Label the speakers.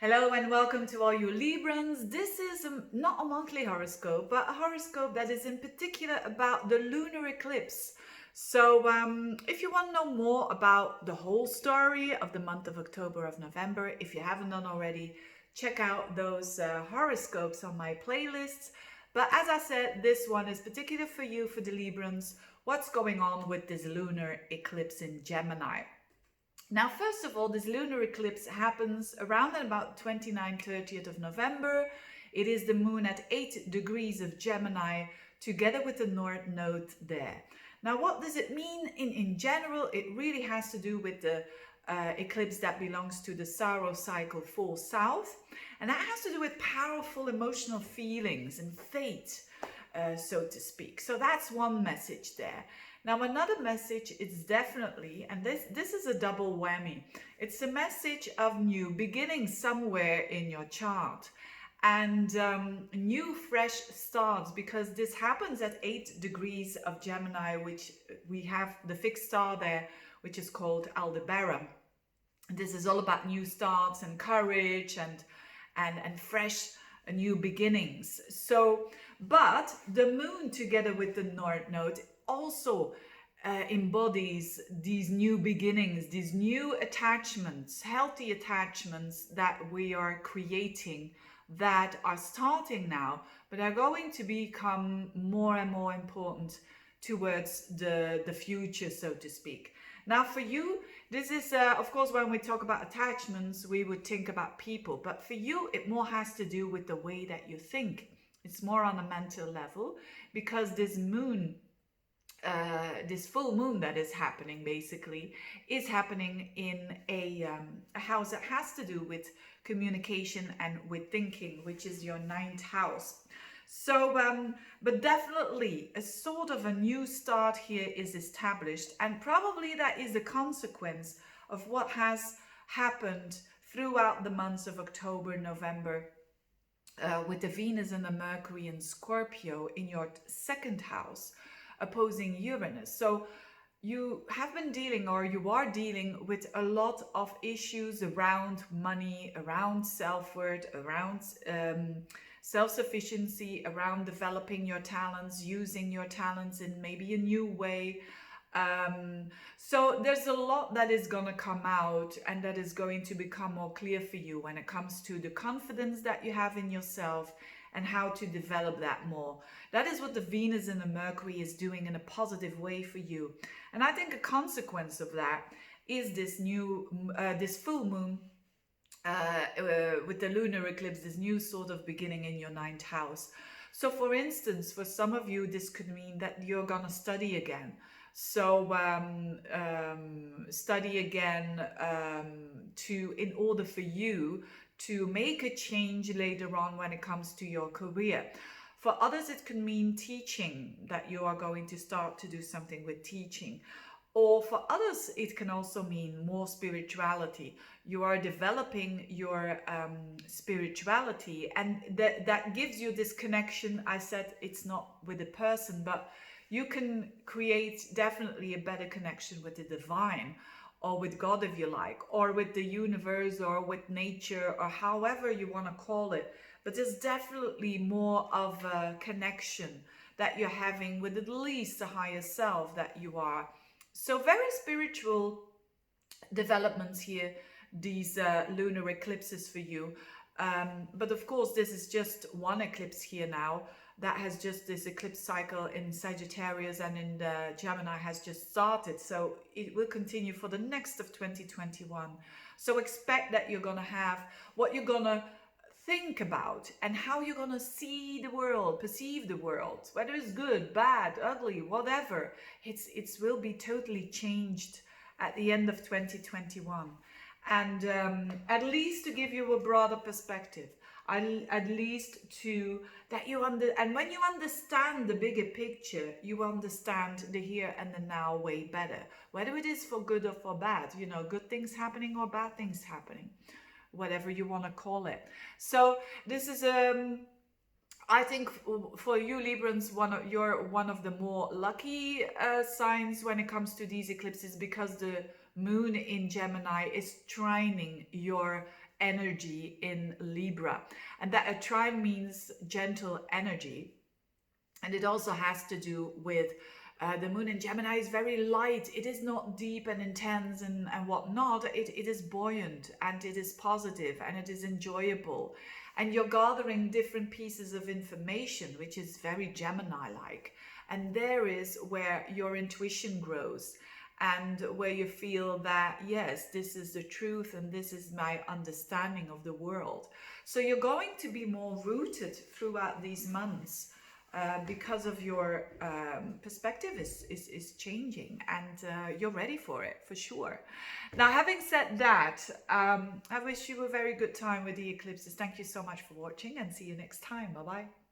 Speaker 1: Hello and welcome to all you Librans. This is not a monthly horoscope, but a horoscope that is in particular about the lunar eclipse. So if you want to know more about the whole story of the month of October of November, if you haven't done already, check out those horoscopes on my playlists. But as I said, this one is particular for you, for the Librans, what's going on with this lunar eclipse in Gemini. Now, first of all, this lunar eclipse happens around and about 29-30th of November. It is the moon at 8 degrees of Gemini together with the North Node there. Now, what does it mean in general? It really has to do with the eclipse that belongs to the Saros cycle full south. And that has to do with powerful emotional feelings and fate, so to speak. So that's one message there. Now, another message is definitely, and this is a double whammy, it's a message of new beginnings somewhere in your chart and new fresh starts, because this happens at 8 degrees of Gemini, which we have the fixed star there, which is called Aldebaran. This is all about new starts and courage and fresh new beginnings. So, but the moon together with the North Node also embodies these new beginnings, these new attachments, healthy attachments that we are creating, that are starting now, but are going to become more and more important towards the future, so to speak. Now, for you, this is, of course, when we talk about attachments, we would think about people, but for you, it more has to do with the way that you think. It's more on a mental level, because this moon, this full moon that is happening basically is happening in a house that has to do with communication and with thinking, which is your ninth house. So but definitely a sort of a new start here is established, and probably that is a consequence of what has happened throughout the months of October, November, with the Venus and the Mercury in Scorpio in your second house opposing Uranus. So you have been dealing, or you are dealing with, a lot of issues around money, around self-worth, around self-sufficiency, around developing your talents, using your talents in maybe a new way. So there's a lot that is going to come out and that is going to become more clear for you when it comes to the confidence that you have in yourself and how to develop that more. That is what the Venus and the Mercury is doing in a positive way for you. And I think a consequence of that is this new, this full moon with the lunar eclipse, this new sort of beginning in your ninth house. So for instance, for some of you, this could mean that you're gonna study again. So study again in order for you to make a change later on when it comes to your career. For others, it can mean teaching, that you are going to start to do something with teaching. Or for others, it can also mean more spirituality. You are developing your spirituality, and that gives you this connection. I said it's not with a person, but you can create definitely a better connection with the divine, or with God if you like, or with the universe, or with nature, or however you want to call it. But there's definitely more of a connection that you're having with at least the higher self that you are. So very spiritual developments here, these lunar eclipses for you. But of course, this is just one eclipse here now. That has just, this eclipse cycle in Sagittarius and in the Gemini has just started. So it will continue for the next of 2021. So expect that you're going to have what you're going to think about and how you're going to see the world, perceive the world, whether it's good, bad, ugly, whatever. It will be totally changed at the end of 2021. And at least to give you a broader perspective, at least to that you and when you understand the bigger picture, you understand the here and the now way better, whether it is for good or for bad, good things happening or bad things happening, whatever you want to call it. So this is I think for you Librans, you're one of the more lucky signs when it comes to these eclipses, because the moon in Gemini is trining your energy in Libra. And that a trine means gentle energy. And it also has to do with the moon in Gemini is very light. It is not deep and intense and whatnot. It is buoyant and it is positive and it is enjoyable. And you're gathering different pieces of information, which is very Gemini-like. And there is where your intuition grows and where you feel that, yes, this is the truth and this is my understanding of the world. So you're going to be more rooted throughout these months. Because of your perspective is changing and you're ready for it, for sure. Now, having said that, I wish you a very good time with the eclipses. Thank you so much for watching and see you next time. Bye-bye.